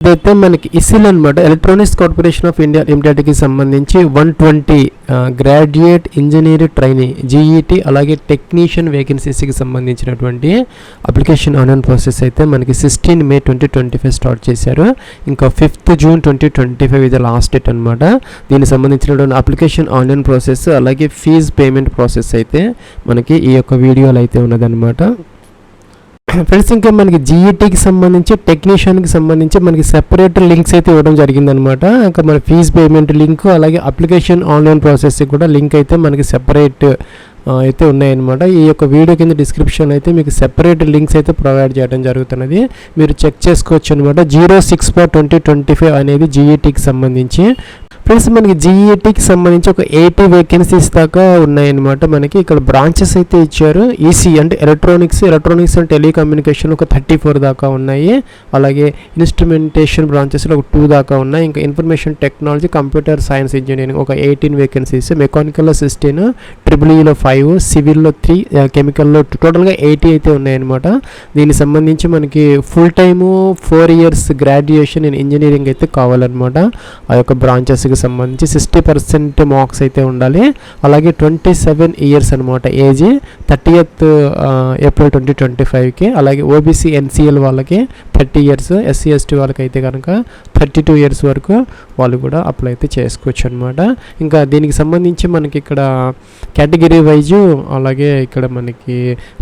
ఇదైతే మనకి ఇసిల్ అనమాట, ఎలక్ట్రానిక్స్ కార్పొరేషన్ ఆఫ్ ఇండియా లిమిటెడ్కి సంబంధించి 120 గ్రాడ్యుయేట్ ఇంజనీర్ ట్రైనీ జీఈటీ అలాగే టెక్నీషియన్ వేకెన్సీస్కి సంబంధించినటువంటి అప్లికేషన్ ఆన్లైన్ ప్రాసెస్ అయితే మనకి 16 May 2025 స్టార్ట్ చేశారు. ఇంకా 5th June 2025 ఇది లాస్ట్ డేట్ అనమాట. దీనికి సంబంధించినటువంటి అప్లికేషన్ ఆన్లైన్ ప్రాసెస్ అలాగే ఫీజ్ పేమెంట్ ప్రాసెస్ అయితే మనకి ఈ యొక్క వీడియోలో అయితే ఉన్నదన్నమాట. ఫ్రెండ్స్, ఇంకా మనకి జీఈటీకి సంబంధించి టెక్నీషియన్కి సంబంధించి మనకి సెపరేట్ లింక్స్ అయితే ఇవ్వడం జరిగిందనమాట. ఇంకా మన ఫీజ్ పేమెంట్ లింక్ అలాగే అప్లికేషన్ ఆన్లైన్ ప్రాసెస్కి కూడా లింక్ అయితే మనకి సెపరేట్ అయితే ఉన్నాయన్నమాట. ఈ యొక్క వీడియో కింద డిస్క్రిప్షన్ అయితే మీకు సెపరేట్ లింక్స్ అయితే ప్రొవైడ్ చేయడం జరుగుతున్నది, మీరు చెక్ చేసుకోవచ్చు అనమాట. 06/2025 అనేది జీఈటీకి సంబంధించి. ఫ్రెండ్స్, మనకి జీఈటీకి సంబంధించి ఒక 80 వేకెన్సీస్ దాకా ఉన్నాయన్నమాట. మనకి ఇక్కడ బ్రాంచెస్ అయితే ఇచ్చారు. ఈసీ అంటే ఎలక్ట్రానిక్స్ అండ్ టెలికమ్యూనికేషన్ ఒక 34 దాకా ఉన్నాయి. అలాగే ఇన్స్ట్రుమెంటేషన్ బ్రాంచెస్లో ఒక 2 దాకా ఉన్నాయి. ఇంకా information technology, computer science engineering ఒక 18 వేకెన్సీస్, మెకానికల్లో 16, ట్రిపుల్ఈలో 5, సివిల్లో 3, కెమికల్లో టోటల్గా 80 అయితే ఉన్నాయన్నమాట. దీనికి సంబంధించి మనకి full time 4 years graduation in engineering అయితే కావాలన్నమాట. ఆ యొక్క బ్రాంచెస్కి సంబంధించి 60% మార్క్స్ అయితే ఉండాలి. అలాగే 27 years అనమాట ఏజ్, 30th April 2025కి. అలాగే ఓబీసీ ఎన్సీఎల్ వాళ్ళకి 30 years, ఎస్సీ ఎస్టీ వాళ్ళకి అయితే కనుక 32 years వరకు వాళ్ళు కూడా అప్లై అయితే చేసుకోవచ్చు అనమాట. ఇంకా దీనికి సంబంధించి మనకి ఇక్కడ కేటగిరీ వైజ్ అలాగే ఇక్కడ మనకి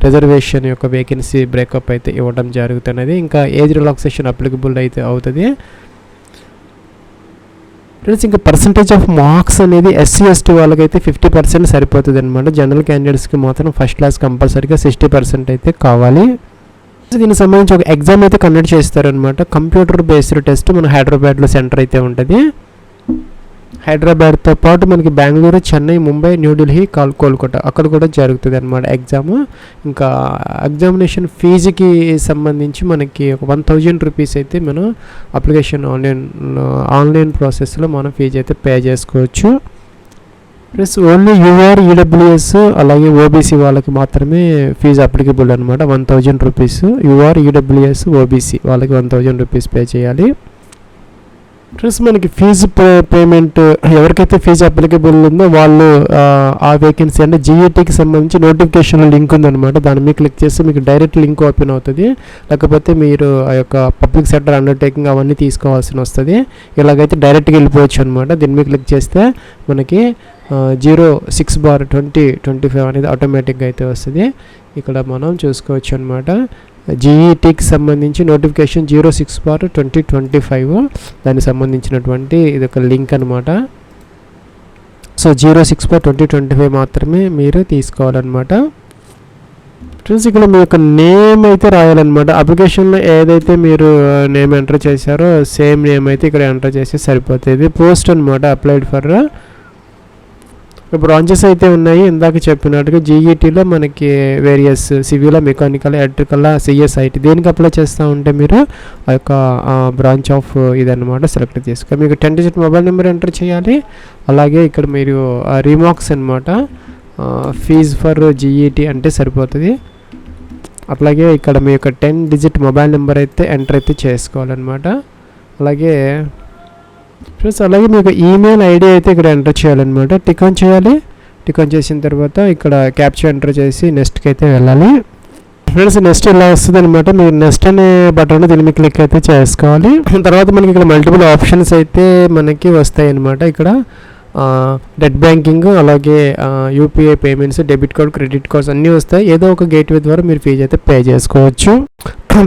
రిజర్వేషన్ యొక్క వేకెన్సీ బ్రేకప్ అయితే ఇవ్వడం జరుగుతున్నది. ఇంకా ఏజ్ రిలాక్సేషన్ అప్లికబుల్ అయితే అవుతుంది. ఫ్రెండ్స్, ఇంకా పర్సంటేజ్ ఆఫ్ మార్క్స్ అనేది ఎస్సీ ఎస్టీ వాళ్ళకైతే 50% సరిపోతుంది అనమాట. జనరల్ క్యాండిడేట్స్కి మాత్రం ఫస్ట్ క్లాస్ కంపల్సరీగా 60% అయితే కావాలి. దీనికి సంబంధించి ఒక ఎగ్జామ్ అయితే కండక్ట్ చేస్తారనమాట. కంప్యూటర్ బేస్డ్ టెస్ట్ మన హైదరాబాద్లో సెంటర్ అయితే ఉంటుంది. హైదరాబాద్తో పాటు మనకి బెంగళూరు, చెన్నై, ముంబై, న్యూఢిల్లీ, కోల్కతా అక్కడ కూడా జరుగుతుంది అనమాట ఎగ్జామ్. ఇంకా ఎగ్జామినేషన్ ఫీజుకి సంబంధించి మనకి ఒక 1000 రూపీస్ అయితే మనం అప్లికేషన్ ఆన్లైన్ ప్రాసెస్లో మనం ఫీజు అయితే పే చేసుకోవచ్చు. ప్లస్ ఓన్లీ యూఆర్, ఈడబ్ల్యూఎస్ అలాగే ఓబీసీ వాళ్ళకి మాత్రమే ఫీజు అప్లికబుల్ అనమాట. 1000 రూపీస్ యూఆర్, ఈడబ్ల్యూఎస్, ఓబీసీ వాళ్ళకి 1000 రూపీస్ పే చేయాలి. ప్లస్ మనకి ఫీజు పేమెంట్ ఎవరికైతే ఫీజు అప్లికబుల్ ఉందో వాళ్ళు ఆ వేకెన్సీ అంటే జీఈటీకి సంబంధించి నోటిఫికేషన్ లింక్ ఉందన్నమాట. దాని మీద క్లిక్ చేస్తే మీకు డైరెక్ట్ లింక్ ఓపెన్ అవుతుంది. లేకపోతే మీరు ఆ యొక్క పబ్లిక్ సెక్టర్ అండర్టేకింగ్ అవన్నీ తీసుకోవాల్సి వస్తుంది. ఇలాగైతే డైరెక్ట్గా వెళ్ళిపోవచ్చు అనమాట. దీని మీద క్లిక్ చేస్తే మనకి 06/2025 అనేది ఆటోమేటిక్గా అయితే వస్తుంది. ఇక్కడ మనం చూసుకోవచ్చు అనమాట. జీఈటీకి సంబంధించి నోటిఫికేషన్ 06/2025 దానికి సంబంధించినటువంటి ఇది ఒక లింక్ అనమాట. సో 06/2025 మాత్రమే మీరు తీసుకోవాలన్నమాట. ఫ్రెండ్స్, ఇక్కడ మీ యొక్క నేమ్ అయితే రాయాలన్నమాట. అప్లికేషన్లో ఏదైతే మీరు నేమ్ ఎంటర్ చేశారో సేమ్ నేమ్ అయితే ఇక్కడ ఎంటర్ చేస్తే సరిపోతుంది. పోస్ట్ అనమాట, అప్లైడ్ ఫర్ బ్రాంచెస్ అయితే ఉన్నాయి. ఇందాక చెప్పినట్టుగా జీఈటీలో మనకి వేరియస్ సివిల్, మెకానికల్, ఎలక్ట్రికల్, సిఎస్ఐటీ దేనికి అప్లై చేస్తూ ఉంటే మీరు ఆ యొక్క బ్రాంచ్ ఆఫ్ ఇదన్నమాట సెలెక్ట్ చేసుకో. మీకు 10 digit మొబైల్ నెంబర్ ఎంటర్ చేయాలి. అలాగే ఇక్కడ మీరు రీమార్క్స్ అనమాట, ఫీజ్ ఫర్ జీఈటీ అంటే సరిపోతుంది. అట్లాగే ఇక్కడ మీ యొక్క 10 digit మొబైల్ నెంబర్ అయితే ఎంటర్ అయితే చేసుకోవాలన్నమాట. అలాగే ఫ్రెండ్స్, అలాగే మీకు ఈమెయిల్ ఐడి అయితే ఇక్కడ ఎంటర్ చేయాలన్నమాట. టిక్ ఆన్ చేయాలి. టిక్ ఆన్ చేసిన తర్వాత ఇక్కడ క్యాప్చా ఎంటర్ చేసి నెక్స్ట్కి అయితే వెళ్ళాలి. ఫ్రెండ్స్, నెక్స్ట్ ఇలా వస్తుంది అనమాట. మీరు నెక్స్ట్ అనే బటన్ దీని మీద క్లిక్ అయితే చేసుకోవాలి. తర్వాత మనకి ఇక్కడ మల్టిపుల్ ఆప్షన్స్ అయితే మనకి వస్తాయి అనమాట. ఇక్కడ నెట్ బ్యాంకింగ్ అలాగే UPI payments, debit card, credit cards అన్నీ వస్తాయి. ఏదో ఒక గేట్వే ద్వారా మీరు ఫీజు అయితే పే చేసుకోవచ్చు.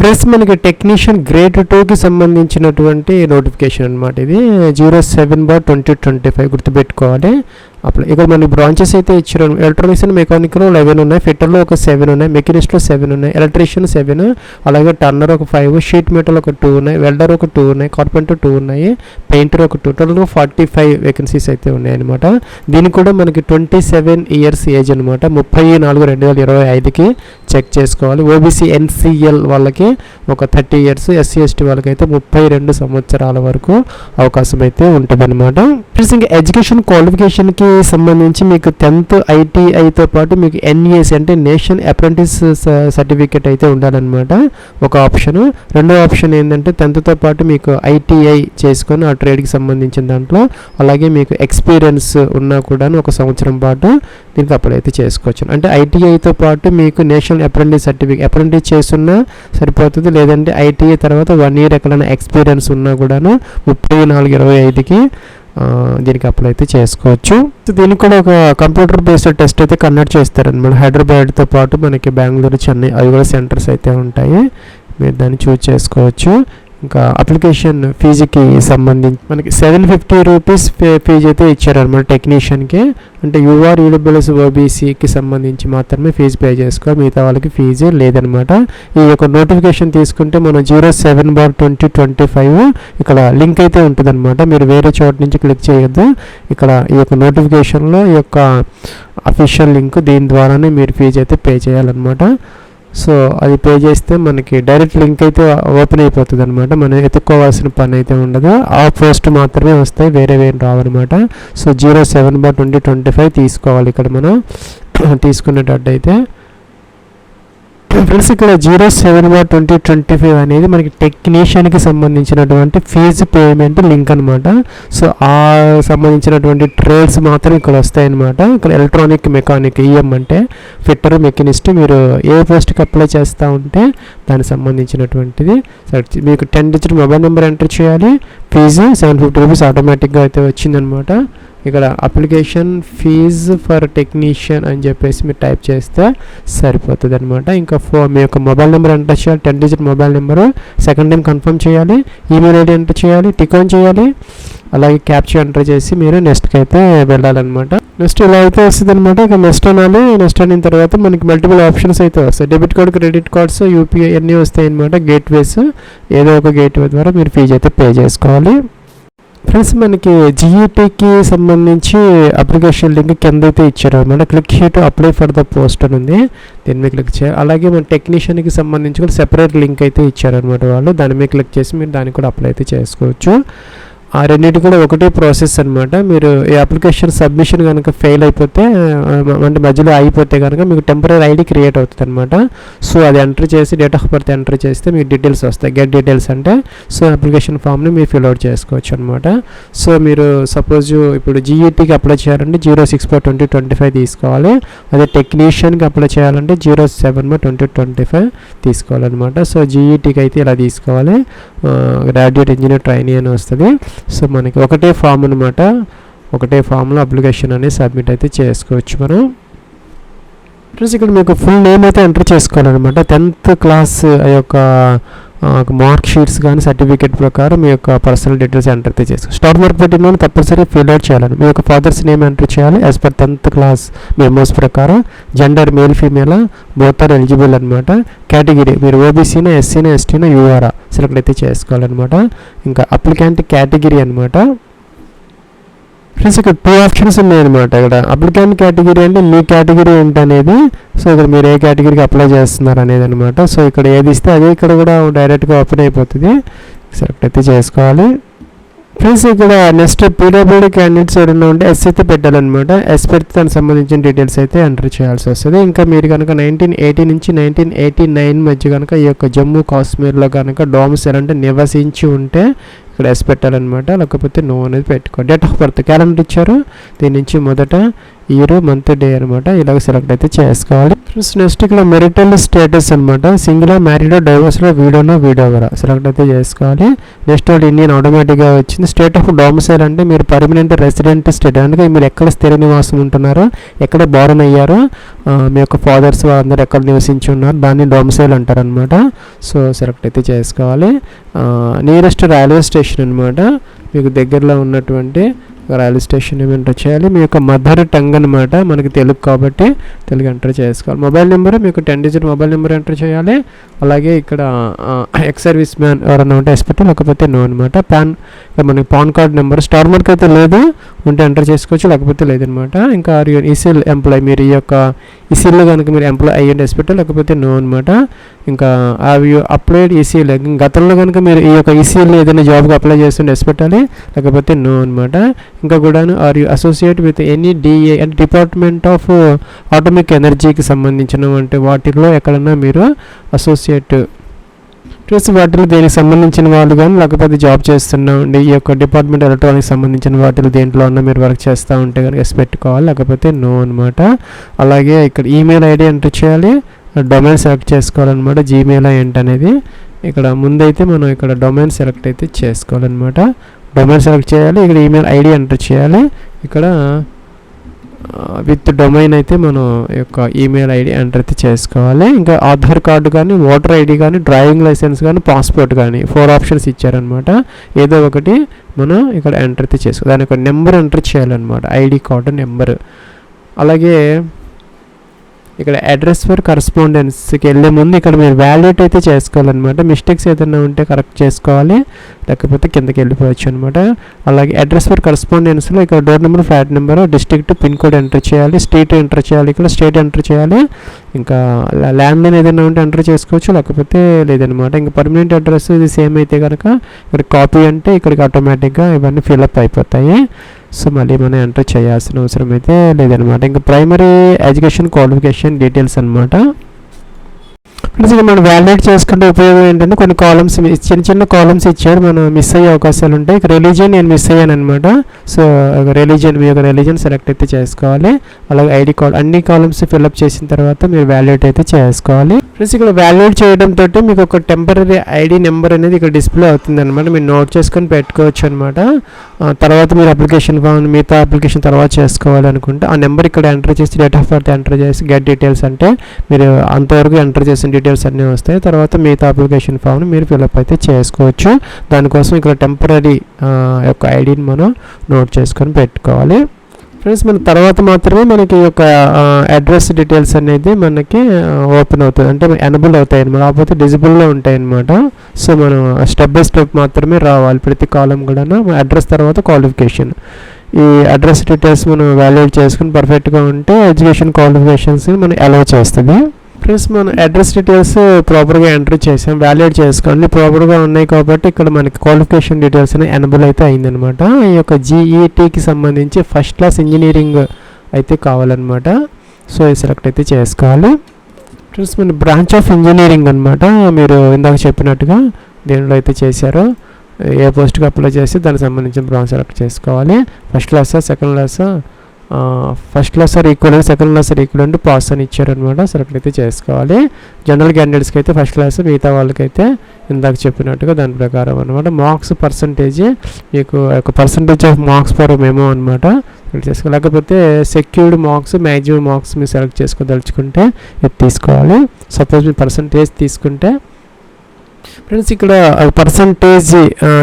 ప్లస్ మనకి టెక్నీషియన్ గ్రేడ్ 2కి సంబంధించినటువంటి నోటిఫికేషన్ అనమాట. ఇది 07/2025 గుర్తుపెట్టుకోవాలి. అప్పుడు ఇక్కడ మనకి బ్రాంచెస్ అయితే ఇచ్చారు. ఎలక్ట్రానిక్స్ అండ్ మెకానికల్ 11 ఉన్నాయి, ఫిట్టర్లో ఒక 7 ఉన్నాయి, మెకానిస్ట్లో 7 ఉన్నాయి, ఎలక్ట్రీషియన్ 7, అలాగే టర్నర్ ఒక 5, షీట్ మెటల్ ఒక 2 ఉన్నాయి, వెల్డర్ ఒక 2 ఉన్నాయి, కార్పెంటర్ 2 ఉన్నాయి, పెయింటర్ ఒక 2, టోటల్గా 45 వేకెన్సీస్ అయితే ఉన్నాయి అనమాట. దీనికి కూడా మనకి 27 years ఏజ్ అనమాట. 30/4/2025కి చెక్ చేసుకోవాలి. ఓబీసీ ఎన్సీఎల్ వాళ్ళకి ఒక 30 years, ఎస్సీ ఎస్టీ వాళ్ళకైతే 32 సంవత్సరాల వరకు అవకాశం అయితే ఉంటుందన్నమాట. ప్లస్ ఇంకా ఎడ్యుకేషన్ క్వాలిఫికేషన్కి సంబంధించి మీకు 10th ITIతో పాటు మీకు NAC అంటే నేషనల్ అప్రెంటిస్ సర్టిఫికేట్ అయితే ఉండాలన్నమాట ఒక ఆప్షన్. రెండో ఆప్షన్ ఏంటంటే 10thతో పాటు మీకు ITI చేసుకొని ఆ ట్రేడ్కి సంబంధించిన దాంట్లో, అలాగే మీకు ఎక్స్పీరియన్స్ ఉన్నా కూడా ఒక సంవత్సరం పాటు దీనికి అప్లై అయితే చేసుకోవచ్చు. అంటే ITIతో పాటు మీకు నేషనల్ అప్రెంటిస్ సర్టిఫికేట్ అప్రెంటిస్ చేస్తున్నా సరిపోతుంది, లేదంటే ITI తర్వాత 1 year ఎక్కడైనా ఎక్స్పీరియన్స్ ఉన్నా కూడాను 34/25కి దీనికి అప్లై అయితే చేసుకోవచ్చు. దీనికి కూడా ఒక కంప్యూటర్ బేస్డ్ టెస్ట్ అయితే కండక్ట్ చేస్తారనమాట. హైదరాబాద్తో పాటు మనకి బెంగళూరు, చెన్నై అవి కూడా సెంటర్స్ అయితే ఉంటాయి. మీరు దాన్ని చూస్ చేసుకోవచ్చు. ఇంకా అప్లికేషన్ ఫీజుకి సంబంధించి మనకి 750 రూపీస్ ఫీజు అయితే ఇచ్చారనమాట టెక్నీషియన్కి. అంటే UR/EWS OBCకి సంబంధించి మాత్రమే ఫీజు పే చేసుకోవాలి, మిగతా వాళ్ళకి ఫీజు లేదనమాట. ఈ యొక్క నోటిఫికేషన్ తీసుకుంటే మనం 07/2025 ఇక్కడ లింక్ అయితే ఉంటుందన్నమాట. మీరు వేరే చోట నుంచి క్లిక్ చేయొద్దు. ఇక్కడ ఈ యొక్క నోటిఫికేషన్లో ఈ యొక్క అఫీషియల్ లింక్, దీని ద్వారానే మీరు ఫీజు అయితే పే చేయాలన్నమాట. సో అది పే చేస్తే మనకి డైరెక్ట్ లింక్ అయితే ఓపెన్ అయిపోతుంది అనమాట. మనం ఎత్తుక్కోవాల్సిన పని అయితే ఉండదు. ఆ పోస్ట్ మాత్రమే వస్తాయి, వేరే రావన్నమాట. సో 07/2025 తీసుకోవాలి ఇక్కడ మనం తీసుకునేటట్టయితే. ఫ్రెండ్స్ ఇక్కడ 07/2025 అనేది మనకి టెక్నీషియన్కి సంబంధించినటువంటి ఫీజు పేమెంట్ లింక్ అనమాట. సో ఆ సంబంధించినటువంటి ట్రేడ్స్ మాత్రం ఇక్కడ వస్తాయన్నమాట. ఇక్కడ ఎలక్ట్రానిక్ మెకానిక్ EM అంటే ఫిట్టర్, మెకానిస్ట్, మీరు ఏ పోస్ట్కి అప్లై చేస్తూ ఉంటే దానికి సంబంధించినటువంటిది మీకు 10-digit మొబైల్ నెంబర్ ఎంటర్ చేయాలి. ఫీజు 750 రూపీస్ ఆటోమేటిక్గా అయితే వచ్చిందనమాట. ఇక్కడ అప్లికేషన్ ఫీజ్ ఫర్ టెక్నీషియన్ అని చెప్పేసి మీరు టైప్ చేస్తే సరిపోతుంది అనమాట. ఇంకా మీ యొక్క మొబైల్ నెంబర్ ఎంటర్ చేయాలి, 10-digit mobile number, second time confirm చేయాలి, ఈమెయిల్ ఐడి ఎంటర్ చేయాలి, టిక్ ఆన్ చేయాలి, అలాగే క్యాప్చర్ ఎంటర్ చేసి మీరు నెక్స్ట్కి అయితే వెళ్ళాలన్నమాట. నెక్స్ట్ ఇలా అయితే వస్తుంది అనమాట. ఇక నెక్స్ట్ అనాలి. నెక్స్ట్ అయిన తర్వాత మనకి మల్టిపుల్ ఆప్షన్స్ అయితే వస్తాయి. Debit card, credit cards, UPI అన్నీ వస్తాయి అనమాట. గేట్వేస్, ఏదో ఒక గేట్వే ద్వారా మీరు ఫీజు అయితే పే చేసుకోవాలి. ఫ్రెండ్స్ మనకి GETకి సంబంధించి అప్లికేషన్ లింక్ కింద అయితే ఇచ్చారు అనమాట. Click here to apply for the post అని ఉంది, దీని మీద క్లిక్ చేయాలి. అలాగే మన టెక్నీషియన్కి సంబంధించి కూడా సెపరేట్ లింక్ అయితే ఇచ్చారనమాట వాళ్ళు. దాని మీద క్లిక్ చేసి మీరు దానికి కూడా అప్లై అయితే చేసుకోవచ్చు. ఆ రెండింటి కూడా ఒకటే ప్రాసెస్ అనమాట. మీరు ఈ అప్లికేషన్ సబ్మిషన్ కనుక ఫెయిల్ అయిపోతే అంటే మధ్యలో అయిపోతే కనుక మీకు టెంపరీ ID క్రియేట్ అవుతుంది అనమాట. సో అది ఎంటర్ చేసి డేట్ ఆఫ్ బర్త్ ఎంటర్ చేస్తే మీకు డీటెయిల్స్ వస్తాయి. గెట్ డీటెయిల్స్ అంటే సో అప్లికేషన్ ఫామ్ని మీరు ఫిల్అవుట్ చేసుకోవచ్చు అనమాట. సో మీరు సపోజ్ ఇప్పుడు GETకి అప్లై చేయాలంటే 06/2025 తీసుకోవాలి. అదే టెక్నీషియన్కి అప్లై చేయాలంటే 07/2025 తీసుకోవాలన్నమాట. సో GETకి అయితే ఇలా తీసుకోవాలి. గ్రాడ్యుయేట్ ఇంజనీర్ ట్రైనీ అని వస్తుంది. సో మనకి ఒకటే ఫామ్ అనమాట. ఒకటే ఫామ్లో అప్లికేషన్ అనేది సబ్మిట్ అయితే చేసుకోవచ్చు మనం. ప్లస్ ఇక్కడ మీకు ఫుల్ నేమ్ అయితే ఎంటర్ చేసుకోవాలన్నమాట. 10th క్లాస్ యొక్క మార్క్ షీట్స్ కానీ సర్టిఫికేట్ ప్రకారం మీ యొక్క పర్సనల్ డీటెయిల్స్ ఎంటర్ అయితే చేసుకోవాలి. స్టార్ మార్క్ పెట్టిన తప్పనిసరి ఫిల్అవుట్ చేయాలని. మీ యొక్క ఫాదర్స్ నేమ్ ఎంటర్ చేయాలి as per 10th class memos ప్రకారం. Gender male female both are eligible అనమాట. కేటగిరీ మీరు OBCనా, SCనా, STనా, UR సెలెక్ట్ అయితే చేసుకోవాలన్నమాట. ఇంకా అప్లికెంట్ కేటగిరీ అనమాట. ఫ్రెండ్స్ ఇక్కడ 2 ఆప్షన్స్ ఉన్నాయన్నమాట. ఇక్కడ అప్లికెంట్ కేటగిరీ అంటే మీ కేటగిరీ ఏంటనేది. సో ఇక్కడ మీరు ఏ కేటగిరీకి అప్లై చేస్తున్నారు అనేది అనమాట. సో ఇక్కడ ఏది ఇస్తే అదే ఇక్కడ కూడా డైరెక్ట్గా ఓపెన్ అయిపోతుంది. సెలెక్ట్ అయితే చేసుకోవాలి. ఫ్రెండ్స్ ఇక్కడ నెక్స్ట్ PWD క్యాండిడేట్స్ ఎవరైనా ఉంటే S అయితే పెట్టాలన్నమాట. S పెడితే దానికి సంబంధించిన డీటెయిల్స్ అయితే ఎంటర్ చేయాల్సి వస్తుంది. ఇంకా మీరు కనుక 1980 నుంచి 1989 మధ్య కనుక ఈ యొక్క జమ్మూ కాశ్మీర్లో కనుక డొమిసైల్ అంటే నివసించి ఉంటే ఇక్కడ S పెట్టాలన్నమాట. లేకపోతే నో అనేది పెట్టుకోండి. డేట్ ఆఫ్ బర్త్ క్యాలెండర్ ఇచ్చారు, దీని నుంచి మొదట ఇయర్, మంత్, డే అనమాట. ఇలాగ సెలెక్ట్ అయితే చేసుకోవాలి. నెక్స్ట్ ఇక్కడ మెరిటల్ స్టేటస్ అనమాట. సింగిల్, మ్యారీడ్, డైవర్స్లో, వీడోవరా సెలెక్ట్ అయితే చేసుకోవాలి. నెక్స్ట్ వాళ్ళు ఇండియన్ ఆటోమేటిక్గా వచ్చింది. స్టేట్ ఆఫ్ డొమిసైల్ అంటే మీరు పర్మనెంట్ రెసిడెంట్ స్టేట్ అంటే మీరు ఎక్కడ స్థిర నివాసం ఉంటున్నారో, ఎక్కడ బోర్న్ అయ్యారో, మీ యొక్క ఫాదర్స్ అందరూ ఎక్కడ నివసించి ఉన్నారు దాన్ని డొమిసైల్ అంటారనమాట. సో సెలెక్ట్ అయితే చేసుకోవాలి. నియరెస్ట్ రైల్వే స్టేషన్ అనమాట. మీకు దగ్గరలో ఉన్నటువంటి రైల్వే స్టేషన్ ఎంటర్ చేయాలి. మీ యొక్క మదర్ టంగ్ అనమాట. మనకి తెలుగు కాబట్టి తెలుగు ఎంటర్ చేసుకోవాలి. మొబైల్ నెంబర్ మీకు 10-digit మొబైల్ నెంబర్ ఎంటర్ చేయాలి. అలాగే ఇక్కడ ఎక్స్ సర్వీస్ మ్యాన్ ఎవరన్నా ఉంటే ఎస్ పెట్టాలి, లేకపోతే నో అనమాట. మనకి pan card number, star mark అయితే లేదు, ఉంటే ఎంటర్ చేసుకోవచ్చు, లేకపోతే లేదనమాట. ఇంకా ఆర్ యూ ఈసీఎల్ ఎంప్లాయ్, మీరు ఈ యొక్క ఈసీఎల్లో కనుక మీరు ఎంప్లాయ్ అయ్యండి ఎస్ పెట్టాలి, లేకపోతే నో అనమాట. ఇంకా హ్యావ్ యూ అప్లైడ్ ఈసీఎల్, గతంలో కనుక మీరు ఈ యొక్క ఈసీఎల్ ఏదైనా జాబ్కి అప్లై చేస్తుంటే ఎస్ పెట్టాలి, లేకపోతే నో అనమాట. ఇంకా కూడాను are you associate with any DA అంటే డిపార్ట్మెంట్ ఆఫ్ ఆటోమిక్ ఎనర్జీకి సంబంధించిన అంటే వాటిల్లో ఎక్కడన్నా మీరు అసోసియేట్ ప్లస్ వాటిలో దేనికి సంబంధించిన వాళ్ళు కానీ లేకపోతే జాబ్ చేస్తున్నా ఉండి ఈ యొక్క డిపార్ట్మెంట్ ఎలక్ట్రానిక్స్ సంబంధించిన వాటిలో దేంట్లో ఉన్న మీరు వర్క్ చేస్తూ ఉంటే కనుక ఎస్ పెట్టుకోవాలి, లేకపోతే నో అనమాట. అలాగే ఇక్కడ ఈమెయిల్ ఐడి ఎంటర్ చేయాలి, డొమైన్ సెలెక్ట్ చేసుకోవాలన్నమాట. జీమెయిల్ ఏంటనేది ఇక్కడ ముందైతే మనం ఇక్కడ డొమైన్ సెలెక్ట్ అయితే చేసుకోవాలన్నమాట. డొమైన్ సెలెక్ట్ చేయాలి, ఇక్కడ ఈమెయిల్ ఐడి ఎంటర్ చేయాలి, ఇక్కడ విత్ డొమైన్ అయితే మనం యొక్క ఈమెయిల్ ఐడి ఎంటర్ అయితే చేసుకోవాలి. ఇంకా ఆధార్ కార్డు కానీ, ఓటర్ ఐడి కానీ, డ్రైవింగ్ లైసెన్స్ కానీ, పాస్పోర్ట్ కానీ 4 ఆప్షన్స్ ఇచ్చారనమాట. ఏదో ఒకటి మనం ఇక్కడ ఎంటర్ అయితే చేసుకోవాలి. దాని యొక్క నెంబర్ ఎంటర్ చేయాలన్నమాట, ఐడి కార్డు నెంబర్. అలాగే ఇక్కడ అడ్రస్ ఫర్ కరస్పాండెన్స్కి వెళ్ళే ముందు ఇక్కడ మీరు వ్యాలిడేట్ అయితే చేసుకోవాలన్నమాట. మిస్టేక్స్ ఏదైనా ఉంటే కరెక్ట్ చేసుకోవాలి, లేకపోతే కిందకి వెళ్ళిపోవచ్చు అనమాట. అలాగే అడ్రస్ ఫర్ కరస్పాండెన్స్లో ఇక్కడ door number, flat number, district, pin code enter చేయాలి, స్టేట్ ఎంటర్ చేయాలి, ఇక్కడ స్టేట్ ఎంటర్ చేయాలి. ఇంకా ల్యాండ్ లైన్ ఏదైనా ఉంటే ఎంటర్ చేసుకోవచ్చు, లేకపోతే లేదనమాట. ఇంకా పర్మనెంట్ అడ్రస్ ఇది సేమ్ అయితే కనుక ఇక్కడ కాపీ అంటే ఇక్కడికి ఆటోమేటిక్గా ఇవన్నీ ఫిల్అప్ అయిపోతాయి. సో మళ్ళీ మనం ఎంటర్ చేయాల్సిన అవసరం అయితే లేదనమాట. ఇంకా ప్రైమరీ ఎడ్యుకేషన్ క్వాలిఫికేషన్ డీటెయిల్స్ అనమాట. ప్లస్ ఇక మనం వ్యాలిడేట్ చేసుకుంటే ఉపయోగం ఏంటంటే కొన్ని కాలమ్స్ చిన్న చిన్న కాలమ్స్ ఇచ్చారు, మనం మిస్ అయ్యే అవకాశాలు ఉంటాయి. ఇక రిలీజియన్ నేను మిస్ అయ్యాను అనమాట. సో రిలీజియన్ మీ యొక్క రిలీజియన్ సెలెక్ట్ అయితే చేసుకోవాలి. అలాగే ఐడి కార్డ్ అన్ని కాలమ్స్ ఫిల్అప్ చేసిన తర్వాత మీరు వ్యాలిడేట్ అయితే చేసుకోవాలి. ప్లస్ ఇక్కడ వ్యాలిడేట్ చేయడంతో మీకు ఒక టెంపరీ ఐడి నెంబర్ అనేది ఇక్కడ డిస్ప్లే అవుతుంది అనమాట. మీరు నోట్ చేసుకొని పెట్టుకోవచ్చు అనమాట. తర్వాత మీరు అప్లికేషన్ ఫామ్ మిగతా అప్లికేషన్ తర్వాత చేసుకోవాలనుకుంటే ఆ నెంబర్ ఇక్కడ ఎంటర్ చేసి డేట్ ఆఫ్ బర్త్ ఎంటర్ చేసి గెట్ డీటెయిల్స్ అంటే మీరు అంతవరకు ఎంటర్ చేసిన డీటెయిల్స్ అన్నీ వస్తాయి. తర్వాత మిగతా అప్లికేషన్ ఫామ్ని మీరు ఫిల్అప్ అయితే చేసుకోవచ్చు. దానికోసం ఇక్కడ టెంపరీ యొక్క ఐడిని మనం నోట్ చేసుకొని పెట్టుకోవాలి. ఫ్రెండ్స్ మన తర్వాత మాత్రమే మనకి ఈ యొక్క అడ్రస్ డీటెయిల్స్ అనేది మనకి ఓపెన్ అవుతుంది, అంటే ఎనబుల్ అవుతాయి అనమాట, లేకపోతే డిజిబుల్లో ఉంటాయి అనమాట. సో మనం స్టెప్ బై స్టెప్ మాత్రమే రావాలి ప్రతి కాలం కూడా. అడ్రస్ తర్వాత క్వాలిఫికేషన్, ఈ అడ్రస్ డీటెయిల్స్ మనం వాల్యుయేట్ చేసుకుని పర్ఫెక్ట్గా ఉంటే ఎడ్యుకేషన్ క్వాలిఫికేషన్స్ మనం అలౌ చేస్తుంది. ప్లస్ మనం అడ్రస్ డీటెయిల్స్ ప్రాపర్గా ఎంటర్ చేసాం, వ్యాలిడేట్ చేసుకోండి ప్రాపర్గా ఉన్నాయి కాబట్టి ఇక్కడ మనకి క్వాలిఫికేషన్ డీటెయిల్స్ అనేవి ఎనబుల్ అయితే అయిందనమాట. ఈ యొక్క జీఈటీకి సంబంధించి ఫస్ట్ క్లాస్ ఇంజనీరింగ్ అయితే కావాలన్నమాట. సో ఇది సెలెక్ట్ అయితే చేసుకోవాలి. ప్లస్ మన బ్రాంచ్ ఆఫ్ ఇంజనీరింగ్ అనమాట, మీరు ఇందాక చెప్పినట్టుగా దేనిలో అయితే చేశారో ఏ పోస్ట్కి అప్లై చేసి దానికి సంబంధించిన బ్రాంచ్ సెలెక్ట్ చేసుకోవాలి. ఫస్ట్ క్లాసా, సెకండ్ క్లాసా, first class are equivalent, second class are equivalent, pass అని ఇచ్చారనమాట. సెలెక్ట్ అయితే చేసుకోవాలి. జనరల్ క్యాండిడేట్స్కి అయితే ఫస్ట్ క్లాస్, మిగతా వాళ్ళకైతే ఇందాక చెప్పినట్టుగా దాని ప్రకారం అనమాట. మార్క్స్ పర్సంటేజ్ మీకు ఒక percentage of marks per memo అనమాట చేసుకోవాలి. లేకపోతే సెక్యూర్డ్ మార్క్స్, మ్యాక్సిమం మార్క్స్ మీరు సెలెక్ట్ చేసుకోదలుచుకుంటే ఇది తీసుకోవాలి. సపోజ్ మీరు పర్సంటేజ్ తీసుకుంటే ఫ్రెండ్స్ ఇక్కడ పర్సంటేజ్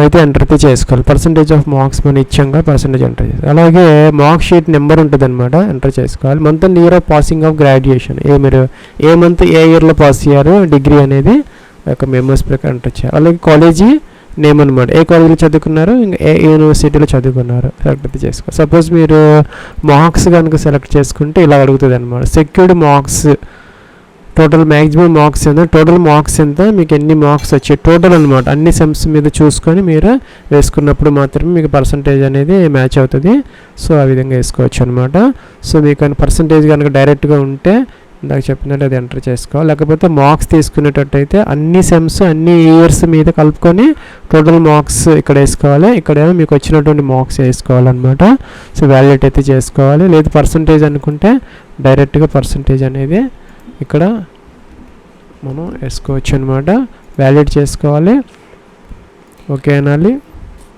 అయితే ఎంటర్ అయితే చేసుకోవాలి. పర్సంటేజ్ ఆఫ్ మార్క్స్ మనం ఇచ్చాక పర్సంటేజ్ ఎంటర్ చేసుకోవాలి. అలాగే మార్క్ షీట్ నెంబర్ ఉంటుంది అనమాట, ఎంటర్ చేసుకోవాలి. Month and year of passing of graduation, మీరు ఏ మంత్ ఏ ఇయర్లో పాస్ అయ్యారు డిగ్రీ అనేది ఒక మెమోస్ ప్రకారం ఎంటర్ చేయాలి. అలాగే కాలేజీ నేమ్ అనమాట, ఏ కాలేజీలో చదువుకున్నారు, ఇంకా ఏ యూనివర్సిటీలో చదువుకున్నారు సెలెక్ట్ అయితే చేసుకోవాలి. సపోజ్ మీరు మార్క్స్ కనుక సెలెక్ట్ చేసుకుంటే ఇలా అడుగుతుంది అనమాట. Secured marks total maximum marks ఎంత, టోటల్ మార్క్స్ ఎంత, మీకు ఎన్ని మార్క్స్ వచ్చాయి టోటల్ అనమాట. అన్ని సెమ్స్ మీద చూసుకొని మీరు వేసుకున్నప్పుడు మాత్రమే మీకు పర్సంటేజ్ అనేది మ్యాచ్ అవుతుంది. సో ఆ విధంగా వేసుకోవచ్చు అనమాట. సో మీకు పర్సంటేజ్ కనుక డైరెక్ట్గా ఉంటే ఇందాక చెప్పినట్టు అది ఎంటర్ చేసుకోవాలి. లేకపోతే మార్క్స్ తీసుకునేటట్టయితే అన్ని సెమ్స్ అన్ని ఇయర్స్ మీద కలుపుకొని టోటల్ మార్క్స్ ఇక్కడ వేసుకోవాలి. ఇక్కడేమో మీకు వచ్చినటువంటి మార్క్స్ వేసుకోవాలన్నమాట. సో వ్యాలిడేట్ అయితే చేసుకోవాలి. లేదు పర్సంటేజ్ అనుకుంటే డైరెక్ట్గా పర్సంటేజ్ అనేది ఇక్కడ మనం వేసుకోవచ్చు అనమాట. వ్యాలిడేట్ చేసుకోవాలి, ఓకే అనాలి.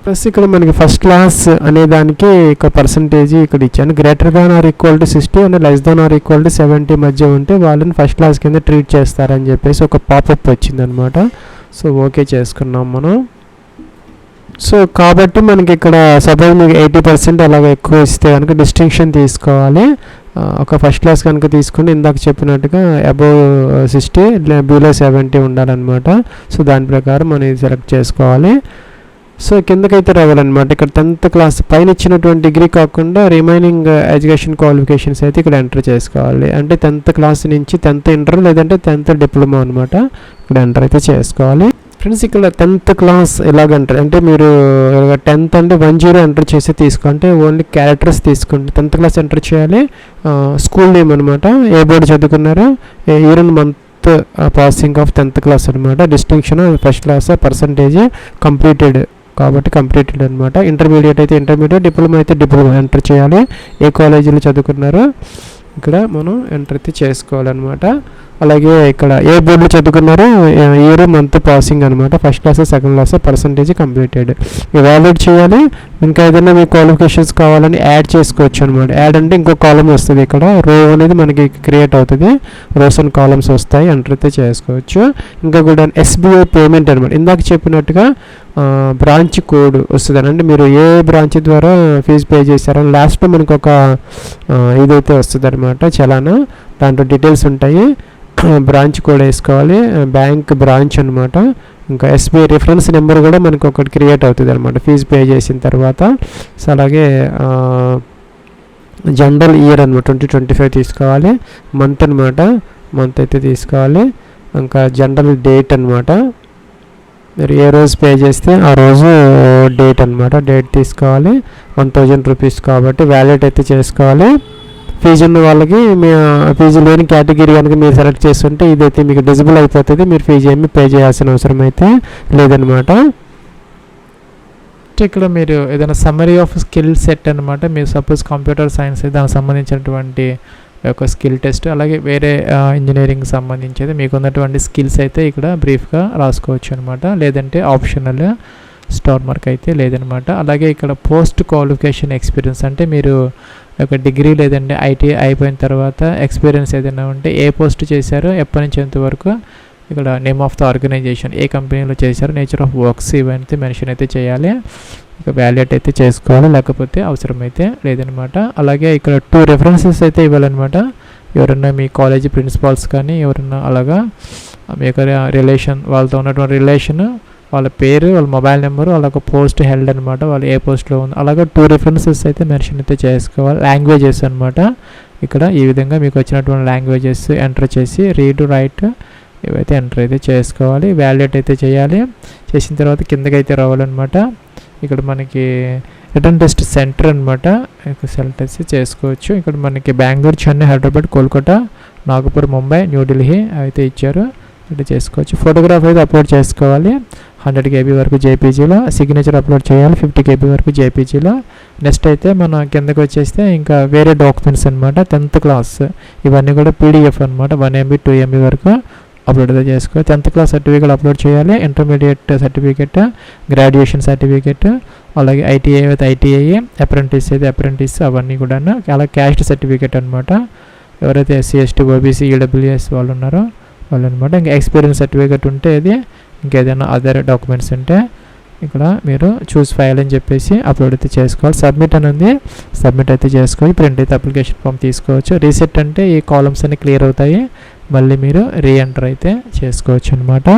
ప్లస్ ఇక్కడ మనకి ఫస్ట్ క్లాస్ అనే దానికి ఇక్కడ పర్సంటేజ్ ఇక్కడ ఇచ్చాను. Greater than or equal to 60 and less than or equal to 70 మధ్య ఉంటే వాళ్ళని ఫస్ట్ క్లాస్ కింద ట్రీట్ చేస్తారని చెప్పేసి ఒక పాపప్ వచ్చిందనమాట. సో ఓకే చేసుకున్నాం మనం. సో కాబట్టి మనకి ఇక్కడ సపోజ్ మీకు 80% అలాగ ఎక్కువ ఇస్తే కనుక డిస్టింక్షన్ తీసుకోవాలి. ఒక ఫస్ట్ క్లాస్ కనుక తీసుకుంటే ఇందాక చెప్పినట్టుగా అబోవ్ 60 బిలో 70 ఉండాలన్నమాట. సో దాని ప్రకారం మనం ఇది సెలెక్ట్ చేసుకోవాలి. సో కిందకైతే రావాలన్నమాట. ఇక్కడ 10th క్లాస్ పైన ఇచ్చినటువంటి డిగ్రీ కాకుండా రిమైనింగ్ ఎడ్యుకేషన్ క్వాలిఫికేషన్స్ అయితే ఇక్కడ ఎంటర్ చేసుకోవాలి. అంటే 10th క్లాస్ నుంచి 10th ఇంటర్ లేదంటే 10th డిప్లొమా అనమాట, ఇక్కడ ఎంటర్ అయితే చేసుకోవాలి. ఫ్రెండ్స్ ఇక్కడ 10th క్లాస్ ఎలాగంటారు అంటే మీరు 10th అంటే 10 ఎంటర్ చేసి తీసుకోండి. ఓన్లీ క్యారెక్టర్స్ తీసుకోండి. 10th క్లాస్ ఎంటర్ చేయాలి. స్కూల్ నేమ్ అనమాట, ఏ బోర్డు చదువుకున్నారో, year and month passing of 10th class అనమాట, distinction first class, percentage, completed కాబట్టి కంప్లీటెడ్ అనమాట. ఇంటర్మీడియట్ అయితే ఇంటర్మీడియట్, డిప్లొమా అయితే డిప్లొమా ఎంటర్ చేయాలి. ఏ కాలేజీలో చదువుకున్నారో ఇక్కడ మనం ఎంటర్ అయితే చేసుకోవాలన్నమాట. అలాగే ఇక్కడ ఏ బోర్డులో చదువుకున్నారో ఇయర్ మంత్ పాసింగ్ అనమాట, first class second class, percentage, completed valid చేయాలి. ఇంకా ఏదైనా మీ క్వాలిఫికేషన్స్ కావాలని యాడ్ చేసుకోవచ్చు అనమాట. యాడ్ అంటే ఇంకో కాలం వస్తుంది, ఇక్కడ రో అనేది మనకి క్రియేట్ అవుతుంది, రోస్ అండ్ కాలమ్స్ వస్తాయి, ఎంటర్ అయితే చేసుకోవచ్చు. ఇంకా కూడా SBI పేమెంట్ అనమాట, ఇందాక చెప్పినట్టుగా బ్రాంచ్ కోడ్ వస్తుంది అంటే మీరు ఏ బ్రాంచ్ ద్వారా ఫీజు పే చేశారని లాస్ట్లో మనకు ఒక ఇదైతే వస్తుంది అనమాట, చలానా, దాంట్లో డీటెయిల్స్ ఉంటాయి. బ్రాంచ్ కోడ్ వేసుకోవాలి, బ్యాంక్ బ్రాంచ్ అనమాట. ఇంకా SBI రిఫరెన్స్ నెంబర్ కూడా మనకు ఒకటి క్రియేట్ అవుతుంది అనమాట ఫీజు పే చేసిన తర్వాత. సో అలాగే జనరల్ ఇయర్ అనమాట 2025 తీసుకోవాలి, మంత్ అనమాట, మంత్ అయితే తీసుకోవాలి. ఇంకా జనరల్ డేట్ అనమాట, మీరు ఏ రోజు పే చేస్తే ఆ రోజు డేట్ అనమాట, డేట్ తీసుకోవాలి. 1000 రూపీస్ కాబట్టి వ్యాలిడ్ అయితే చేసుకోవాలి. ఫీజు ఉన్న వాళ్ళకి మీ ఫీజు లేని కేటగిరీ కనుక మీరు సెలెక్ట్ చేస్తుంటే ఇదైతే మీకు డిజిబుల్ అయిపోతుంది, మీరు ఫీజు ఏమి పే చేయాల్సిన అవసరం అయితే లేదనమాట. ఇక్కడ మీరు ఏదైనా సమ్మరీ ఆఫ్ స్కిల్ సెట్ అనమాట, మీరు సపోజ్ కంప్యూటర్ సైన్స్ దానికి సంబంధించినటువంటి ఒక స్కిల్ టెస్ట్, అలాగే వేరే ఇంజనీరింగ్ సంబంధించి అయితే మీకు ఉన్నటువంటి స్కిల్స్ అయితే ఇక్కడ బ్రీఫ్గా రాసుకోవచ్చు అనమాట. లేదంటే ఆప్షనల్ స్టార్ మార్క్ అయితే లేదనమాట. అలాగే ఇక్కడ పోస్ట్ క్వాలిఫికేషన్ ఎక్స్పీరియన్స్ అంటే మీరు ఒక డిగ్రీ లేదంటే ITI అయిపోయిన తర్వాత ఎక్స్పీరియన్స్ ఏదైనా ఉంటే ఏ పోస్ట్ చేశారో, ఎప్పటి నుంచి ఎంతవరకు, ఇక్కడ నేమ్ ఆఫ్ ద ఆర్గనైజేషన్, ఏ కంపెనీలో చేశారో, నేచర్ ఆఫ్ వర్క్స్ ఇవన్నీ మెన్షన్ అయితే చేయాలి. ఇక వ్యాలిడేట్ అయితే చేసుకోవాలి, లేకపోతే అవసరం అయితే లేదనమాట. అలాగే ఇక్కడ 2 రెఫరెన్సెస్ అయితే ఇవ్వాలన్నమాట. ఎవరన్నా మీ కాలేజీ ప్రిన్సిపాల్స్ కానీ ఎవరన్నా అలాగా మీ యొక్క రిలేషన్, వాళ్ళతో ఉన్నటువంటి రిలేషన్, వాళ్ళ పేరు, వాళ్ళ మొబైల్ నెంబరు, వాళ్ళ ఒక పోస్ట్ హెల్డ్ అనమాట, వాళ్ళు ఏ పోస్ట్లో ఉంది, అలాగే 2 రెఫరెన్సెస్ అయితే మెన్షన్ అయితే చేసుకోవాలి. లాంగ్వేజెస్ అనమాట, ఇక్కడ ఈ విధంగా మీకు వచ్చినటువంటి లాంగ్వేజెస్ ఎంటర్ చేసి రీడ్, రైట్ ఇవైతే ఎంటర్ అయితే చేసుకోవాలి. వ్యాలిడేట్ అయితే చేయాలి. చేసిన తర్వాత కిందకి అయితే రావాలన్నమాట. ఇక్కడ మనకి రిటర్న్ టెస్ట్ సెంటర్ అనమాట, సెలెక్ట్ అయితే చేసుకోవచ్చు. ఇక్కడ మనకి బెంగళూరు, చెన్నై, హైదరాబాద్, కోల్కతా, నాగపూర్, ముంబై, న్యూఢిల్లీ అయితే ఇచ్చారు, అయితే చేసుకోవచ్చు. ఫోటోగ్రాఫ్ అయితే అప్లోడ్ చేసుకోవాలి 100 KB వరకు JPGలో, సిగ్నేచర్ అప్లోడ్ చేయాలి 50 KB వరకు JPGలో. నెక్స్ట్ అయితే మనం కిందకి వచ్చేస్తే ఇంకా వేరే డాక్యుమెంట్స్ అనమాట, 10th క్లాస్ ఇవన్నీ కూడా PDF అనమాట, 1 MB 2 MB వరకు అప్లోడ్ అయితే చేసుకోవాలి. 10th క్లాస్ సర్టిఫికేట్ అప్లోడ్ చేయాలి, ఇంటర్మీడియట్ సర్టిఫికేట్, గ్రాడ్యుయేషన్ సర్టిఫికేట్, అలాగే ITI అయితే ITI, అప్రెంటిస్ అయితే అప్రెంటిస్ అవన్నీ కూడా, అలా క్యాస్ట్ సర్టిఫికేట్ అనమాట, ఎవరైతే SC ST OBC EWS వాళ్ళు ఉన్నారో వాళ్ళు అనమాట. ఇంకా ఎక్స్పీరియన్స్ సర్టిఫికేట్ ఉంటే అది, ఇంకేదైనా అదర్ డాక్యుమెంట్స్ ఉంటే ఇక్కడ మీరు చూస్ ఫైల్ అని చెప్పేసి అప్లోడ్ అయితే చేసుకోవాలి. సబ్మిట్ అని ఉంది, సబ్మిట్ అయితే చేసుకోవాలి. ప్రింట్ అయితే అప్లికేషన్ ఫామ్ తీసుకోవచ్చు. రీసెట్ అంటే ఈ కాలమ్స్ అన్ని క్లియర్ అవుతాయి, మళ్ళీ మీరు రీఎంటర్ అయితే చేసుకోవచ్చు అనమాట.